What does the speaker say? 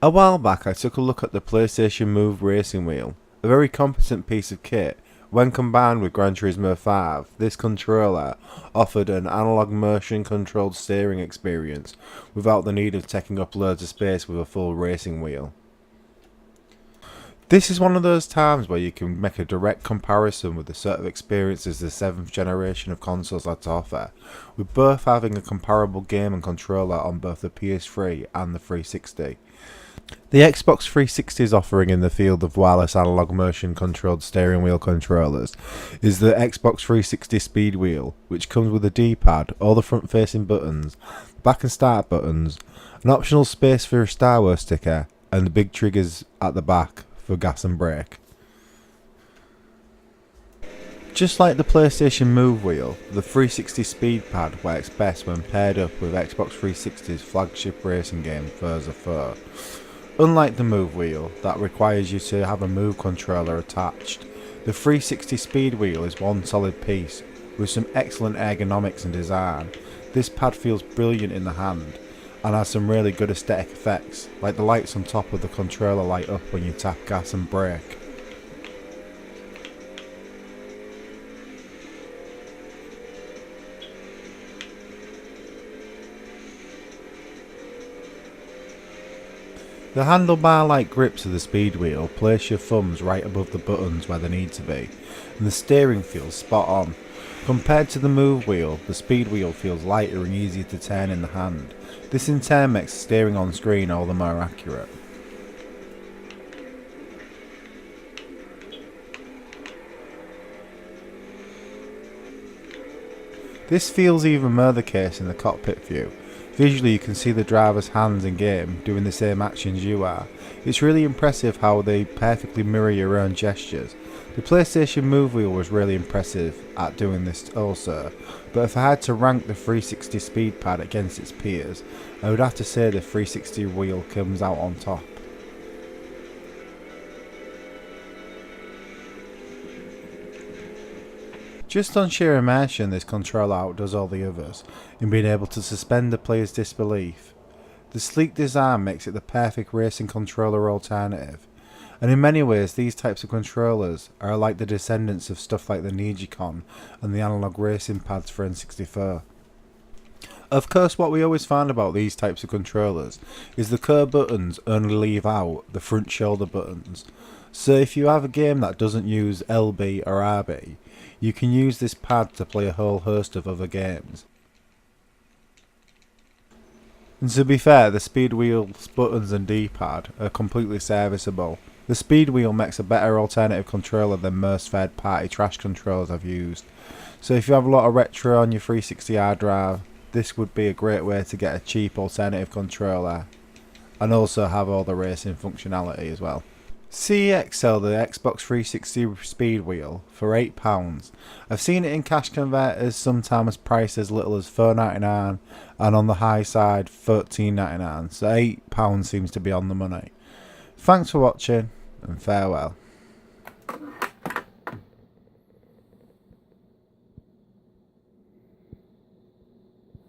A while back I took a look at the PlayStation Move racing wheel, a very competent piece of kit. When combined with Gran Turismo 5, this controller offered an analog motion controlled steering experience without the need of taking up loads of space with a full racing wheel. This is one of those times where you can make a direct comparison with the sort of experiences the 7th generation of consoles had to offer, with both having a comparable game and controller on both the PS3 and the 360. The Xbox 360's offering in the field of wireless analog motion controlled steering wheel controllers is the Xbox 360 Speed Wheel, which comes with a D-pad, all the front facing buttons, back and start buttons, an optional space for a Star Wars sticker, and the big triggers at the back for gas and brake. Just like the PlayStation Move wheel, the 360 Speed Pad works best when paired up with Xbox 360's flagship racing game Forza 4. Unlike the Move wheel, that requires you to have a Move controller attached, the 360 Speed Wheel is one solid piece, with some excellent ergonomics and design. This pad feels brilliant in the hand, and has some really good aesthetic effects, like the lights on top of the controller light up when you tap gas and brake. The handlebar-like grips of the speed wheel place your thumbs right above the buttons where they need to be, and the steering feels spot on. Compared to the Move wheel, the speed wheel feels lighter and easier to turn in the hand. This in turn makes steering on screen all the more accurate. This feels even more the case in the cockpit view. Visually you can see the driver's hands in game doing the same actions you are. It's really impressive how they perfectly mirror your own gestures. The PlayStation Move wheel was really impressive at doing this also, but if I had to rank the 360 Speed Pad against its peers, I would have to say the 360 wheel comes out on top. Just on sheer immersion, this controller outdoes all the others in being able to suspend the player's disbelief. The sleek design makes it the perfect racing controller alternative, and in many ways these types of controllers are like the descendants of stuff like the Nijicon and the analog racing pads for N64. Of course, what we always find about these types of controllers is the curve buttons only leave out the front shoulder buttons, so if you have a game that doesn't use LB or RB, you can use this pad to play a whole host of other games. And to be fair, the speed wheel's buttons and D-pad are completely serviceable. The speed wheel makes a better alternative controller than most third party trash controllers I've used. So if you have a lot of retro on your 360 hard drive, this would be a great way to get a cheap alternative controller and also have all the racing functionality as well. CEX sell the Xbox 360 Speed Wheel for £8. I've seen it in cash converters sometimes priced as little as $4.99 and on the high side $13.99, so £8 seems to be on the money. Thanks for watching and farewell.